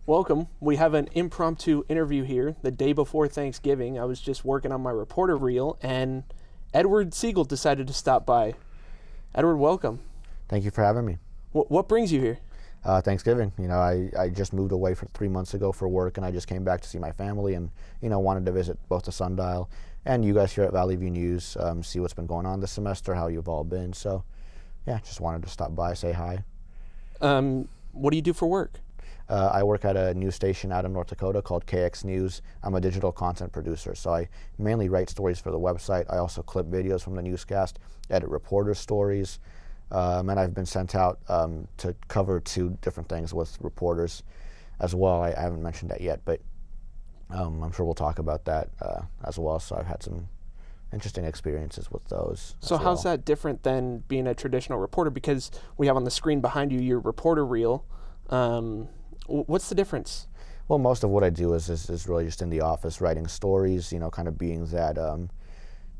Welcome. We have an impromptu interview here the day before Thanksgiving. I was just working on my reporter reel, and Edward Segal decided to stop by. Edward, welcome. Thank you for having me. What brings you here? Thanksgiving. I just moved away for 3 months ago for work, and I just came back to see my family and, wanted to visit both the Sundial and you guys here at Valley View News, see what's been going on this semester, how you've all been. So, yeah, just wanted to stop by, say hi. What do you do for work? I work at a news station out in North Dakota called KX News. I'm a digital content producer, so I mainly write stories for the website. I also clip videos from the newscast, edit reporter stories, and I've been sent out to cover 2 different things with reporters as well. I haven't mentioned that yet, but I'm sure we'll talk about that as well. So I've had some interesting experiences with those. So how's that different than being a traditional reporter? Because we have on the screen behind you your reporter reel. What's the difference? Well, most of what I do is really just in the office, writing stories, kind of being that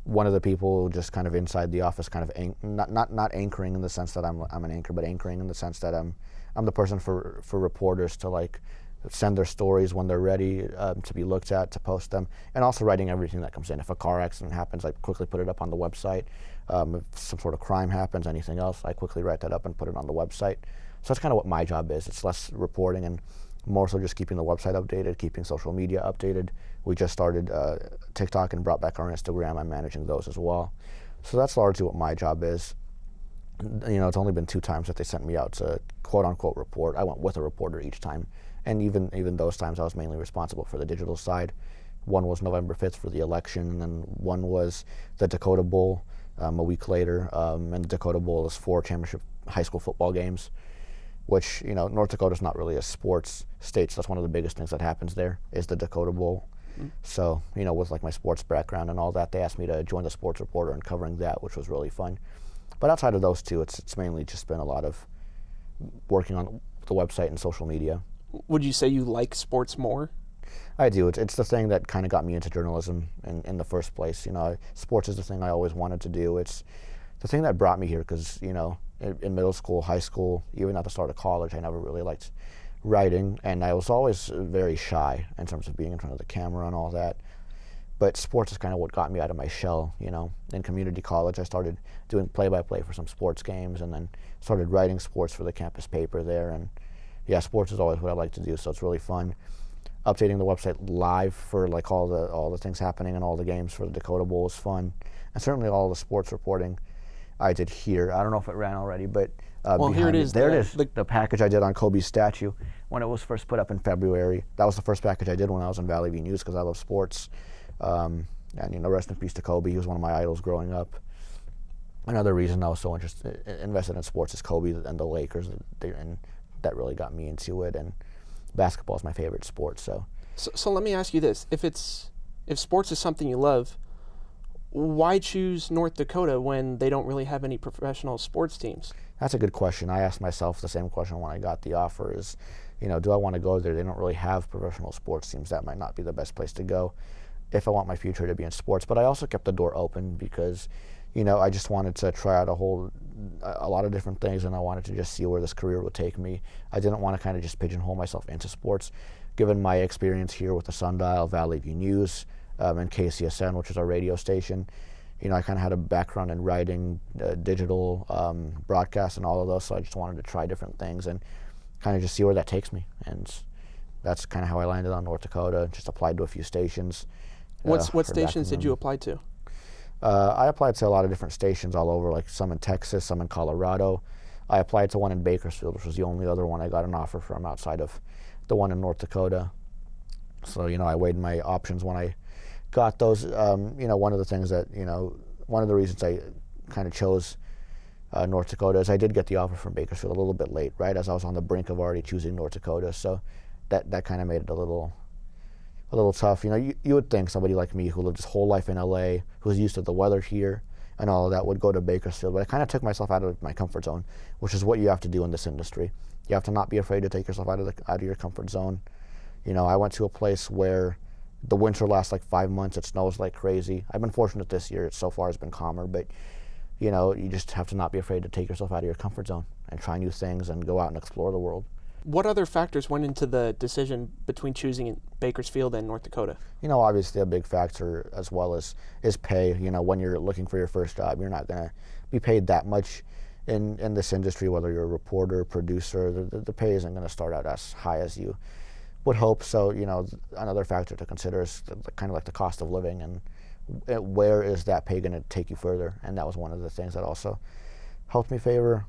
one of the people just kind of inside the office, kind of not anchoring in the sense that I'm an anchor, but anchoring in the sense that I'm the person for reporters to send their stories when they're ready to be looked at, to post them, and also writing everything that comes in. If a car accident happens, I quickly put it up on the website. If some sort of crime happens, anything else, I quickly write that up and put it on the website. So that's kind of what my job is. It's less reporting and more so just keeping the website updated, keeping social media updated. We just started TikTok and brought back our Instagram. I'm managing those as well. So that's largely what my job is. It's only been 2 times that they sent me out to quote-unquote report. I went with a reporter each time. And even those times I was mainly responsible for the digital side. One was November 5th for the election, and then one was the Dakota Bowl a week later. And the Dakota Bowl is 4 championship high school football games, which, North Dakota's not really a sports state, so that's one of the biggest things that happens there is the Dakota Bowl. Mm-hmm. So, with my sports background and all that, they asked me to join the sports reporter and covering that, which was really fun. But outside of those 2, it's mainly just been a lot of working on the website and social media. Would you say you like sports more? I do. It's the thing that kind of got me into journalism in the first place. Sports is the thing I always wanted to do. It's the thing that brought me here because, in middle school, high school, even at the start of college, I never really liked writing, and I was always very shy in terms of being in front of the camera and all that. But sports is kind of what got me out of my shell, In community college, I started doing play-by-play for some sports games and then started writing sports for the campus paper there. And yeah, sports is always what I like to do, so it's really fun. Updating the website live for all the things happening and all the games for the Dakota Bowl is fun. And certainly all the sports reporting I did here. I don't know if it ran already, but here it is. There it is. The package I did on Kobe's statue when it was first put up in February. That was the first package I did when I was in Valley View News because I love sports. And rest in peace to Kobe. He was one of my idols growing up. Another reason I was so invested in sports is Kobe and the Lakers, and that really got me into it. And basketball is my favorite sport. So let me ask you this: if sports is something you love, why choose North Dakota when they don't really have any professional sports teams? That's a good question. I asked myself the same question when I got the offer is, do I want to go there? They don't really have professional sports teams. That might not be the best place to go if I want my future to be in sports. But I also kept the door open because, I just wanted to try out a lot of different things, and I wanted to just see where this career would take me. I didn't want to kind of just pigeonhole myself into sports. Given my experience here with the Sundial, Valley View News, and KCSN, which is our radio station, I kind of had a background in writing, digital broadcasts and all of those, so I just wanted to try different things and kind of just see where that takes me. And that's kind of how I landed on North Dakota, just applied to a few stations. What stations did you apply to? I applied to a lot of different stations all over, like some in Texas, some in Colorado. I applied to one in Bakersfield, which was the only other one I got an offer from outside of the one in North Dakota. So, I weighed my options when I got those. One of the things that, one of the reasons I kind of chose North Dakota is I did get the offer from Bakersfield a little bit late, right, as I was on the brink of already choosing North Dakota. So that kind of made it a little tough. You would think somebody like me who lived his whole life in LA, who's used to the weather here and all of that, would go to Bakersfield. But I kind of took myself out of my comfort zone, which is what you have to do in this industry. You have to not be afraid to take yourself out of your comfort zone. I went to a place where the winter lasts like 5 months. It snows like crazy. I've been fortunate this year. It so far has been calmer, but you just have to not be afraid to take yourself out of your comfort zone and try new things and go out and explore the world. What other factors went into the decision between choosing Bakersfield and North Dakota? Obviously a big factor as well is pay. When you're looking for your first job, you're not going to be paid that much in this industry, whether you're a reporter, producer. The pay isn't going to start out as high as you would hope. So, another factor to consider is kind of like the cost of living and where is that pay going to take you further. And that was one of the things that also helped me favor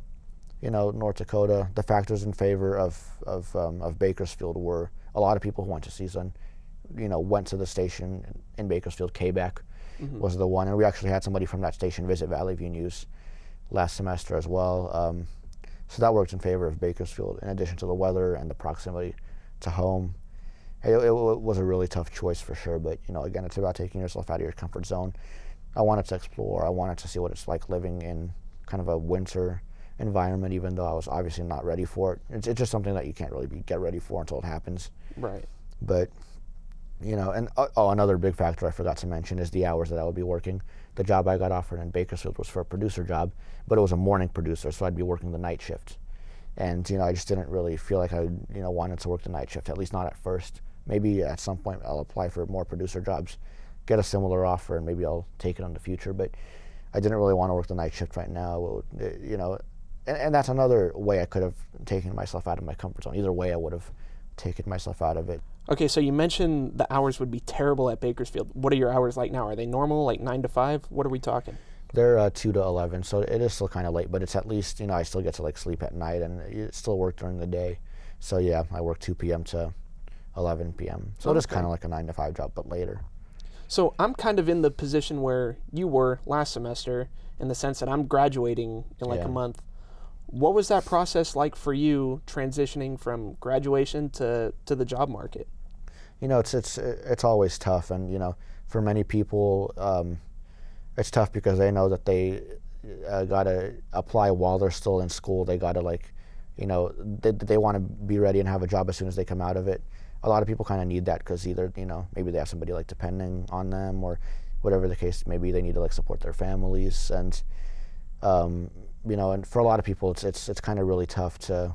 North Dakota. The factors in favor of Bakersfield were a lot of people who went to CSUN, went to the station in Bakersfield. KBAC was the one, and we actually had somebody from that station visit Valley View News last semester as well. So that worked in favor of Bakersfield, in addition to the weather and the proximity to home. It was a really tough choice for sure, but again, it's about taking yourself out of your comfort zone. I wanted to explore. I wanted to see what it's like living in kind of a winter environment, even though I was obviously not ready for it. It's just something that you can't really get ready for until it happens. Right. But, and another big factor I forgot to mention is the hours that I would be working. The job I got offered in Bakersfield was for a producer job, but it was a morning producer, so I'd be working the night shift. And, I just didn't really feel like I, wanted to work the night shift, at least not at first. Maybe at some point I'll apply for more producer jobs, get a similar offer, and maybe I'll take it in the future. But I didn't really want to work the night shift right now, and that's another way I could have taken myself out of my comfort zone. Either way, I would have taken myself out of it. Okay, so you mentioned the hours would be terrible at Bakersfield. What are your hours like now? Are they normal, like 9 to 5? What are we talking? They're 2 to 11, so it is still kind of late, but it's at least, I still get to sleep at night and still work during the day. So yeah, I work 2 p.m. to 11 p.m. So it is kind of like a 9 to 5 job, but later. So I'm kind of in the position where you were last semester, in the sense that I'm graduating in a month. What was that process like for you, transitioning from graduation to the job market? It's always tough, and for many people, it's tough because they know that they gotta apply while they're still in school. They gotta they want to be ready and have a job as soon as they come out of it. A lot of people kind of need that because either maybe they have somebody depending on them, or whatever the case. Maybe they need to support their families, and and for a lot of people, it's kind of really tough to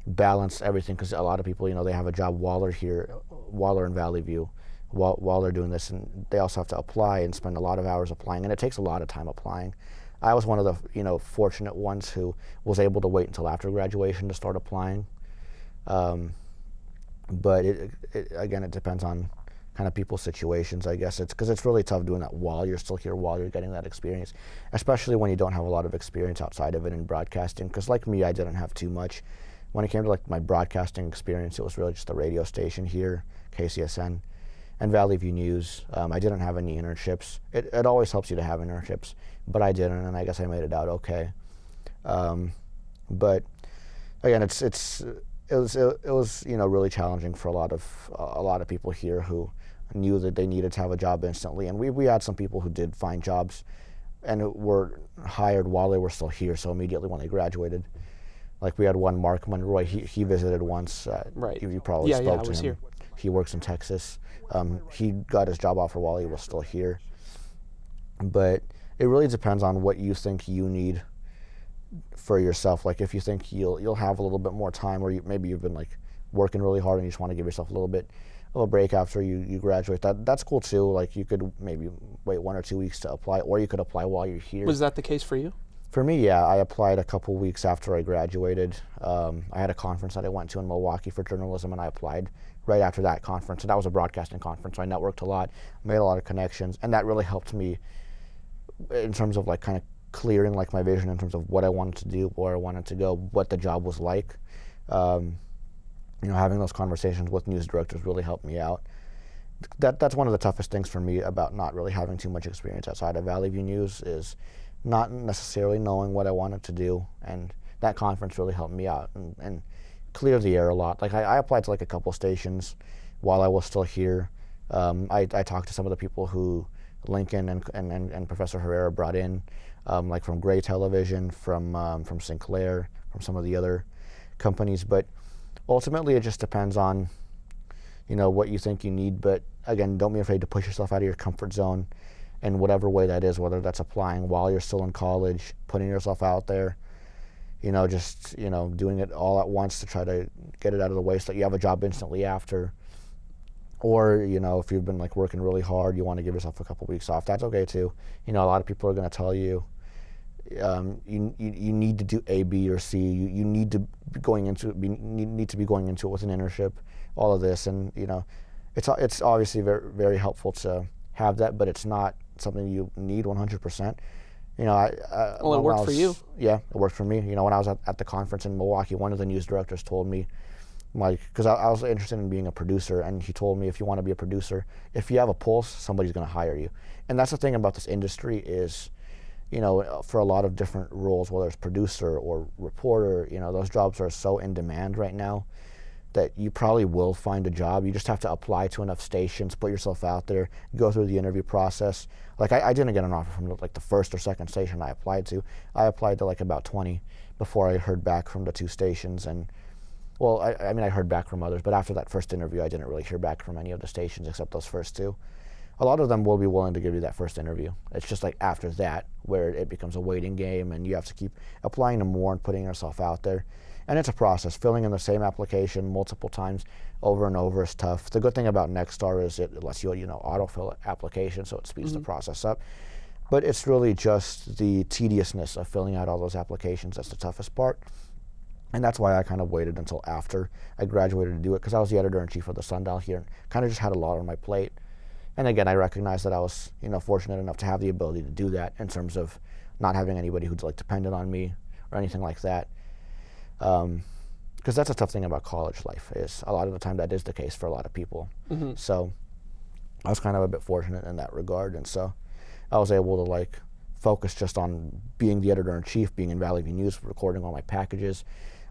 balance everything because a lot of people, they have a job while they're here, while they're in Valley View, while they're doing this, and they also have to apply and spend a lot of hours applying, and it takes a lot of time applying. I was one of the fortunate ones who was able to wait until after graduation to start applying, but it depends on kind of people's situations, I guess. It's because it's really tough doing that while you're still here, while you're getting that experience, especially when you don't have a lot of experience outside of it in broadcasting. Because like me, I didn't have too much. When it came to my broadcasting experience, it was really just the radio station here, KCSN, and Valley View News. I didn't have any internships. It always helps you to have internships, but I didn't, and I guess I made it out okay. But again, it was really challenging for a lot of people here who knew that they needed to have a job instantly, and we had some people who did find jobs and were hired while they were still here, so immediately when they graduated. Like we had one, Mark Monroy, he visited once. Right. You probably spoke to him. Here. He works in Texas. He got his job offer while he was still here. But it really depends on what you think you need for yourself. Like if you think you'll have a little bit more time, or maybe you've been working really hard and you just want to give yourself a little break after you graduate, that's cool too. Like you could maybe wait 1 or 2 weeks to apply, or you could apply while you're here. Was that the case for you? For me, yeah. I applied a couple weeks after I graduated. I had a conference that I went to in Milwaukee for journalism, and I applied right after that conference. And that was a broadcasting conference, so I networked a lot, made a lot of connections, and that really helped me in terms of kind of clearing my vision in terms of what I wanted to do, where I wanted to go, what the job was like. Having those conversations with news directors really helped me out. That's one of the toughest things for me about not really having too much experience outside of Valley View News, is not necessarily knowing what I wanted to do, and that conference really helped me out and clear the air a lot. I applied to a couple stations while I was still here. I talked to some of the people who Lincoln and Professor Herrera brought in, from Gray Television, from Sinclair, from some of the other companies. But ultimately, it just depends on what you think you need. But again, don't be afraid to push yourself out of your comfort zone in whatever way that is, whether that's applying while you're still in college, putting yourself out there, just doing it all at once to try to get it out of the way so that you have a job instantly after. Or if you've been like working really hard, you want to give yourself a couple weeks off. That's okay too. A lot of people are going to tell you you need to do A, B, or C. You need to be going into it with an internship. All of this, and it's obviously very, very helpful to have that, but it's not something you need 100%. Well, it worked for you. Yeah, it worked for me. When I was at the conference in Milwaukee, one of the news directors told me, because I was interested in being a producer, and he told me, if you want to be a producer, if you have a pulse, somebody's going to hire you. And that's the thing about this industry is, for a lot of different roles, whether it's producer or reporter, those jobs are so in demand right now that you probably will find a job. You just have to apply to enough stations, put yourself out there, go through the interview process. Like I didn't get an offer from like the first or second station I applied to. I applied to like about 20 before I heard back from the 2 stations. And well, I heard back from others, but after that first interview, I didn't really hear back from any of the stations except those first 2. A lot of them will be willing to give you that first interview. It's just like after that where it becomes a waiting game, and you have to keep applying to more and putting yourself out there. And it's a process. Filling in the same application multiple times over and over is tough. The good thing about Nextstar is it lets you, autofill applications, so it speeds the process up. But it's really just the tediousness of filling out all those applications that's the toughest part. And that's why I kind of waited until after I graduated to do it, because I was the editor-in-chief of the Sundial here and kind of just had a lot on my plate. And again, I recognized that I was, fortunate enough to have the ability to do that in terms of not having anybody who's like dependent on me or anything like that. Because that's a tough thing about college life, is a lot of the time that is the case for a lot of people. So I was kind of a bit fortunate in that regard, and so I was able to like focus just on being the editor-in-chief, being in Valley View News, recording all my packages,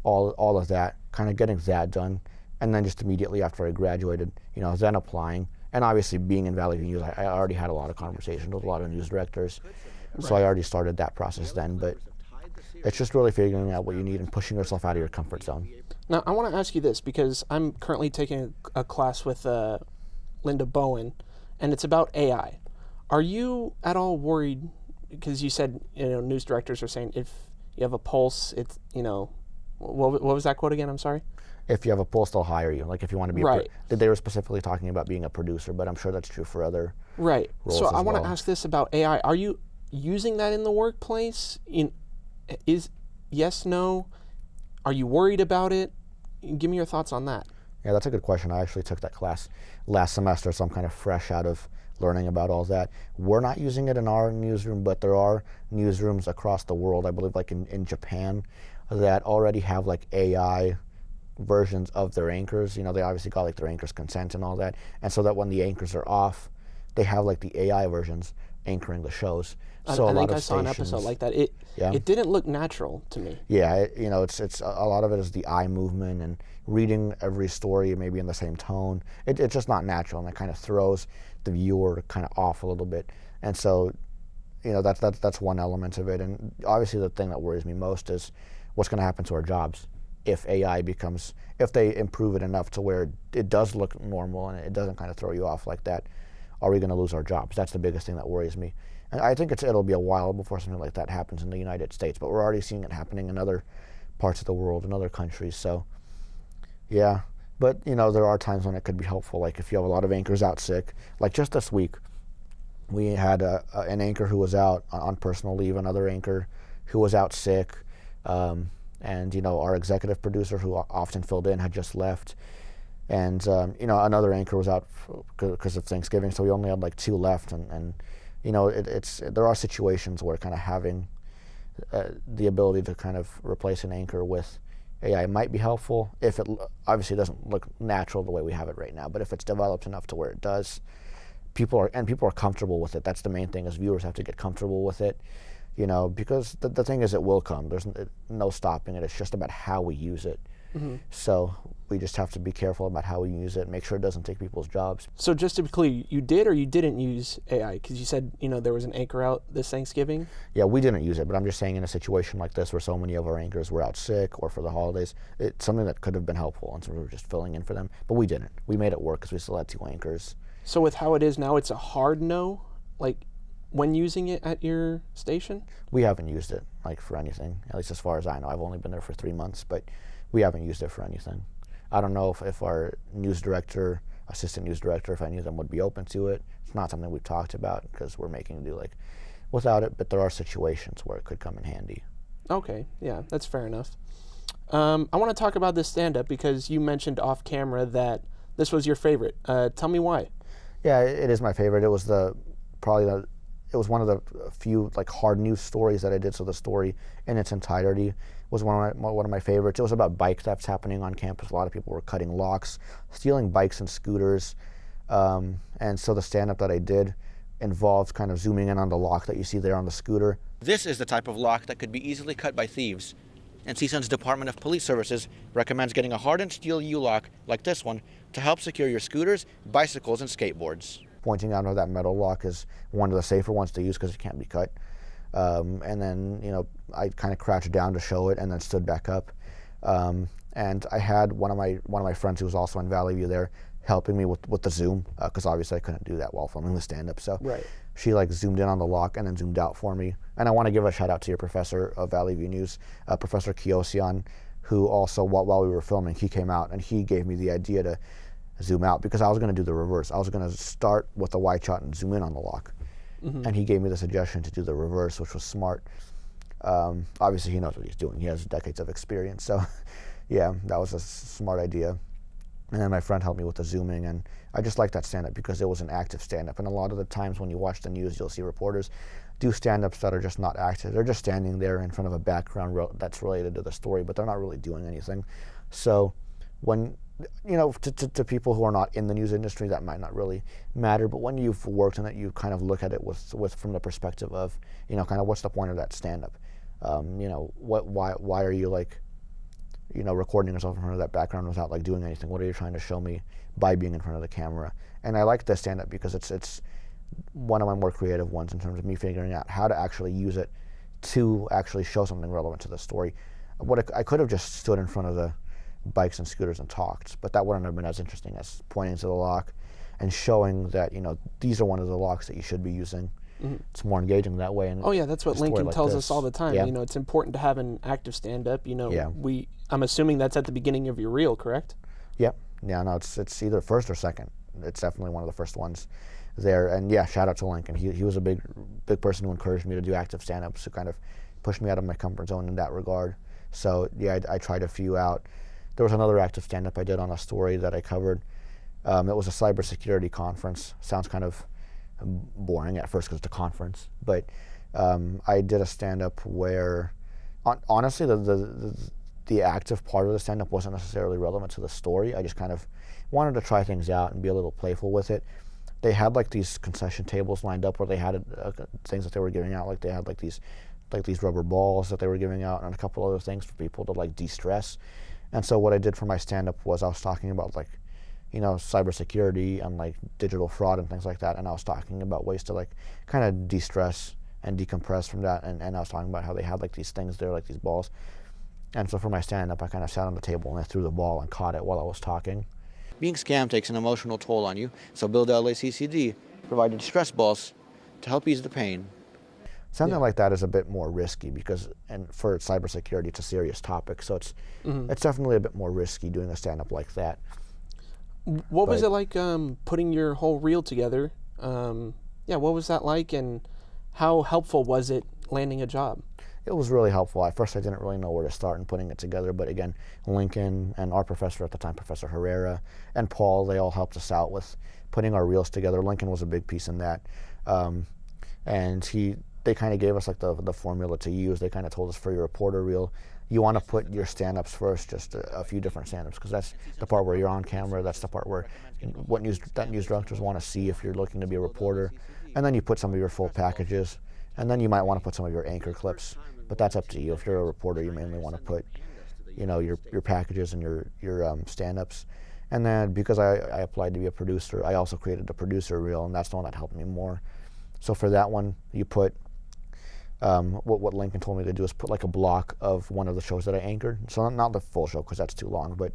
all of that, kind of getting that done, and then just immediately after I graduated, then applying, and obviously being in Valley View News, I already had a lot of conversations with a lot of news directors, so I already started that process then, but it's just really figuring out what you need and pushing yourself out of your comfort zone. Now, I want to ask you this, because I'm currently taking a class with Linda Bowen, and it's about AI. Are you at all worried, because you said, news directors are saying if you have a pulse, it's, what was that quote again? I'm sorry? If you have a pulse, they'll hire you. Like if you want to be right. They were specifically talking about being a producer, but I'm sure that's true for other right. roles So as I want well. to ask this about AI. Are you using that in the workplace? Is yes, no? Are you worried about it? Give me your thoughts on that. Yeah, that's a good question. I actually took that class last semester, so I'm kind of fresh out of learning about all that. We're not using it in our newsroom, but there are newsrooms across the world, I believe like in Japan, that already have like AI versions of their anchors. They obviously got like their anchors' consent and all that, and so that when the anchors are off, they have like the AI versions anchoring the shows. So I think I saw an episode like that. It didn't look natural to me. Yeah, it's a lot of it is the eye movement and reading every story maybe in the same tone. It's just not natural, and it kind of throws the viewer kind of off a little bit. And so, that's one element of it. And obviously, the thing that worries me most is what's going to happen to our jobs if if they improve it enough to where it does look normal and it doesn't kind of throw you off like that. Are we going to lose our jobs? That's the biggest thing that worries me. And I think it'll be a while before something like that happens in the United States, but we're already seeing it happening in other parts of the world, in other countries. So, yeah. But, there are times when it could be helpful, like if you have a lot of anchors out sick. Like just this week, we had an anchor who was out on personal leave, another anchor who was out sick, and, our executive producer, who often filled in, had just left. And, another anchor was out because of Thanksgiving, so we only had like 2 left. And there are situations where kind of having the ability to kind of replace an anchor with AI might be helpful if it obviously doesn't look natural the way we have it right now. But if it's developed enough to where it does, people are comfortable with it. That's the main thing, is viewers have to get comfortable with it, because the thing is, it will come. There's no stopping it. It's just about how we use it. So we just have to be careful about how we use it, make sure it doesn't take people's jobs. So just to be clear, you did or you didn't use AI? Because you said, there was an anchor out this Thanksgiving? Yeah, we didn't use it, but I'm just saying in a situation like this where so many of our anchors were out sick or for the holidays, it's something that could have been helpful, and so we were just filling in for them. But we didn't. We made it work because we still had 2 anchors. So with how it is now, it's a hard no? Like, when using it at your station? We haven't used it like for anything, at least as far as I know. I've only been there for 3 months, but we haven't used it for anything. I don't know if our news director, assistant news director, if any of them would be open to it. It's not something we've talked about because we're making do like without it, but there are situations where it could come in handy. Okay, yeah, that's fair enough. I want to talk about this stand-up because you mentioned off camera that this was your favorite. Tell me why. Yeah, it is my favorite. It was it was one of the few like hard news stories that I did. So the story in its entirety was one of my favorites. It was about bike thefts happening on campus. A lot of people were cutting locks, stealing bikes and scooters, and so the stand-up that I did involves kind of zooming in on the lock that you see there on the scooter. This is the type of lock that could be easily cut by thieves. And CSUN's Department of Police Services recommends getting a hardened steel U-lock like this one to help secure your scooters, bicycles, and skateboards. Pointing out how that metal lock is one of the safer ones to use because it can't be cut. And then, I kind of crouched down to show it and then stood back up. And I had one of my friends who was also in Valley View there helping me with the zoom because obviously I couldn't do that while filming the stand-up. So right. She like zoomed in on the lock and then zoomed out for me. And I want to give a shout out to your professor of Valley View News, Professor Kiosian, who also, while we were filming, he came out and he gave me the idea to zoom out because I was going to do the reverse. I was going to start with the wide shot and zoom in on the lock. Mm-hmm. And he gave me the suggestion to do the reverse, which was smart. Obviously, he knows what he's doing. He has decades of experience. So, yeah, that was a smart idea. And then my friend helped me with the zooming, and I just like that stand-up because it was an active stand-up. And a lot of the times when you watch the news, you'll see reporters do stand-ups that are just not active. They're just standing there in front of a background that's related to the story, but they're not really doing anything. So when, to people who are not in the news industry, that might not really matter. But when you've worked in it, you kind of look at it with from the perspective of, kind of what's the point of that stand-up? Why are you like, recording yourself in front of that background without like doing anything? What are you trying to show me by being in front of the camera? And I like this stand-up because it's one of my more creative ones in terms of me figuring out how to actually use it to actually show something relevant to the story. I could have just stood in front of the bikes and scooters and talked, but that wouldn't have been as interesting as pointing to the lock and showing that, these are one of the locks that you should be using. Mm-hmm. It's more engaging that way. And that's what Lincoln tells us all the time. Yeah. It's important to have an active stand-up. Yeah. I'm assuming that's at the beginning of your reel, correct? Yep. Yeah, no, it's either first or second. It's definitely one of the first ones there. And yeah, shout out to Lincoln. He was a big person who encouraged me to do active stand-ups, who kind of pushed me out of my comfort zone in that regard. So yeah, I tried a few out. There was another active stand-up I did on a story that I covered. It was a cybersecurity conference. Sounds kind of boring at first because it's a conference, but I did a stand-up where, honestly, the active part of the stand-up wasn't necessarily relevant to the story. I just kind of wanted to try things out and be a little playful with it. They had like these concession tables lined up where they had things that they were giving out. Like they had like these rubber balls that they were giving out and a couple other things for people to like de-stress. And so what I did for my stand-up was I was talking about like, cybersecurity and like digital fraud and things like that. And I was talking about ways to like kind of de-stress and decompress from that. And I was talking about how they had like these things there, like these balls. And so for my stand-up, I kind of sat on the table and I threw the ball and caught it while I was talking. Being scammed takes an emotional toll on you, so Build LACCD provided stress balls to help ease the pain. Something like that is a bit more risky because, and for cybersecurity, it's a serious topic, so it's definitely a bit more risky doing a stand-up like that. What was it like putting your whole reel together? What was that like, and how helpful was it landing a job? It was really helpful. At first, I didn't really know where to start in putting it together, but again, Lincoln and our professor at the time, Professor Herrera, and Paul, they all helped us out with putting our reels together. Lincoln was a big piece in that, and they kind of gave us like the formula to use. They kind of told us for your reporter reel, you want to put your stand-ups first, just a few different stand-ups, because that's the part where you're on camera. That's the part where news directors want to see if you're looking to be a reporter. And then you put some of your full packages, and then you might want to put some of your anchor clips. But that's up to you. If you're a reporter, you mainly want to put, your packages and your stand-ups. And then because I applied to be a producer, I also created a producer reel, and that's the one that helped me more. So for that one, you put what Lincoln told me to do is put like a block of one of the shows that I anchored. So not the full show because that's too long, but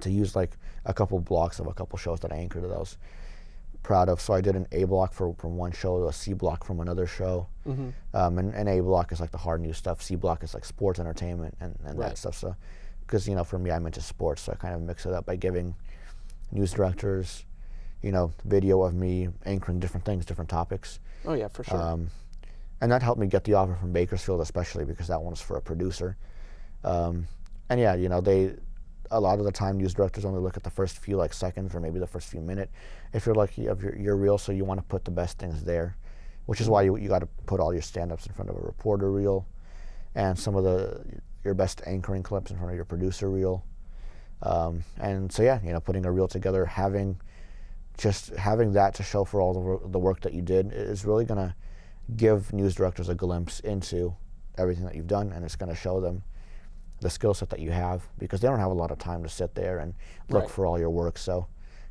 to use like a couple blocks of a couple shows that I anchored to those. proud of. So I did an A block from one show to a C block from another show. And A block is like the hard news stuff. C block is like sports, entertainment, and that stuff. So, because, for me, I'm into sports, so I kind of mix it up by giving news directors, video of me anchoring different things, different topics. Oh, yeah, for sure. And that helped me get the offer from Bakersfield, especially because that one was for a producer. And yeah, a lot of the time news directors only look at the first few seconds or maybe the first few minutes. If you're lucky of your reel, so you want to put the best things there, which is why you got to put all your stand-ups in front of a reporter reel, and some of your best anchoring clips in front of your producer reel. And so yeah, putting a reel together, having that to show for all the work that you did is really going to give news directors a glimpse into everything that you've done, and it's going to show them the skill set that you have, because they don't have a lot of time to sit there and look for all your work. So,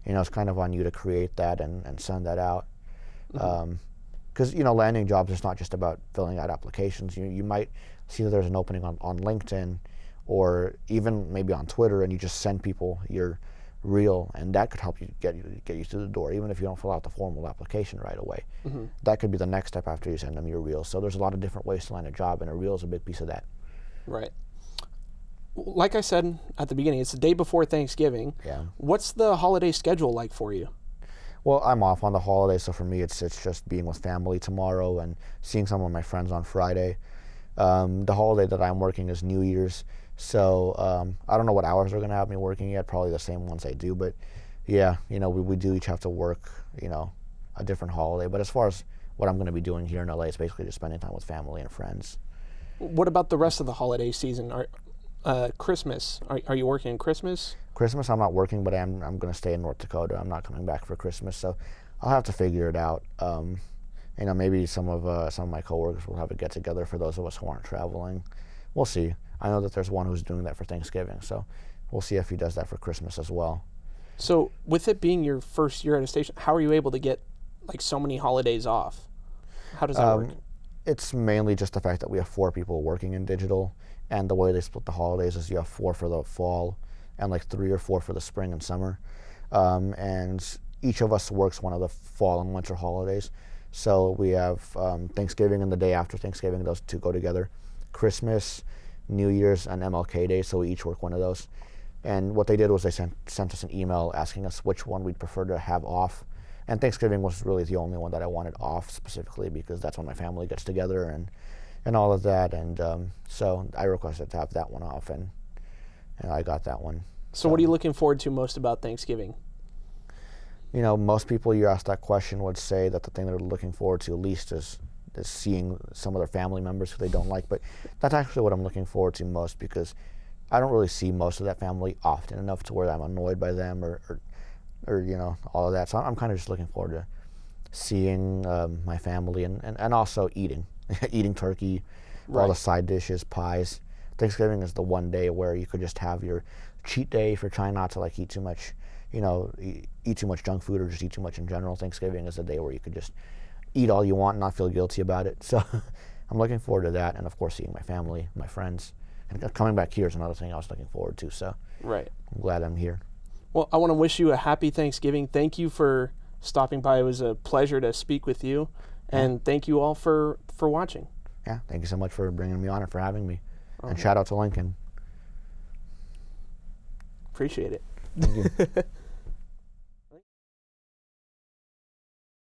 it's kind of on you to create that and send that out. Because, landing jobs is not just about filling out applications. You might see that there's an opening on LinkedIn or even maybe on Twitter, and you just send people your reel, and that could help you get you through the door, even if you don't fill out the formal application right away. That could be the next step after you send them your reel. So there's a lot of different ways to land a job, and a reel is a big piece of that. Right. Like I said at the beginning, it's the day before Thanksgiving. Yeah. What's the holiday schedule like for you? Well, I'm off on the holiday, so for me it's just being with family tomorrow and seeing some of my friends on Friday. The holiday that I'm working is New Year's, so I don't know what hours they're going to have me working yet, probably the same ones I do, but yeah, we do each have to work, a different holiday. But as far as what I'm going to be doing here in LA, it's basically just spending time with family and friends. What about the rest of the holiday season? Christmas, are you working Christmas? Christmas, I'm not working, but I'm going to stay in North Dakota. I'm not coming back for Christmas, so I'll have to figure it out. Maybe some of my coworkers will have a get together for those of us who aren't traveling. We'll see. I know that there's one who's doing that for Thanksgiving, so we'll see if he does that for Christmas as well. So, with it being your first year at a station, how are you able to get so many holidays off? How does that work? It's mainly just the fact that we have 4 people working in digital, and the way they split the holidays is you have 4 for the fall and 3 or 4 for the spring and summer. And each of us works one of the fall and winter holidays. So we have Thanksgiving and the day after Thanksgiving, those 2 go together. Christmas, New Year's, and MLK Day, so we each work one of those. And what they did was they sent us an email asking us which one we'd prefer to have off. And Thanksgiving was really the only one that I wanted off specifically, because that's when my family gets together and all of that. And so I requested to have that one off, and I got that one. So what are you looking forward to most about Thanksgiving? Most people you ask that question would say that the thing they're looking forward to least is seeing some of their family members who they don't like. But that's actually what I'm looking forward to most, because I don't really see most of that family often enough to where I'm annoyed by them or all of that. So I'm kind of just looking forward to seeing my family and also eating turkey, all the side dishes, pies. Thanksgiving is the one day where you could just have your cheat day if you're trying not to eat too much, eat too much junk food or just eat too much in general. Thanksgiving is the day where you could just eat all you want and not feel guilty about it. So I'm looking forward to that, and of course seeing my family, my friends, and coming back here is another thing I was looking forward to. So I'm glad I'm here. Well, I want to wish you a happy Thanksgiving. Thank you for stopping by. It was a pleasure to speak with you, and thank you all for watching. Yeah, thank you so much for bringing me on and for having me. And shout out to Lincoln. Appreciate it. Thank you.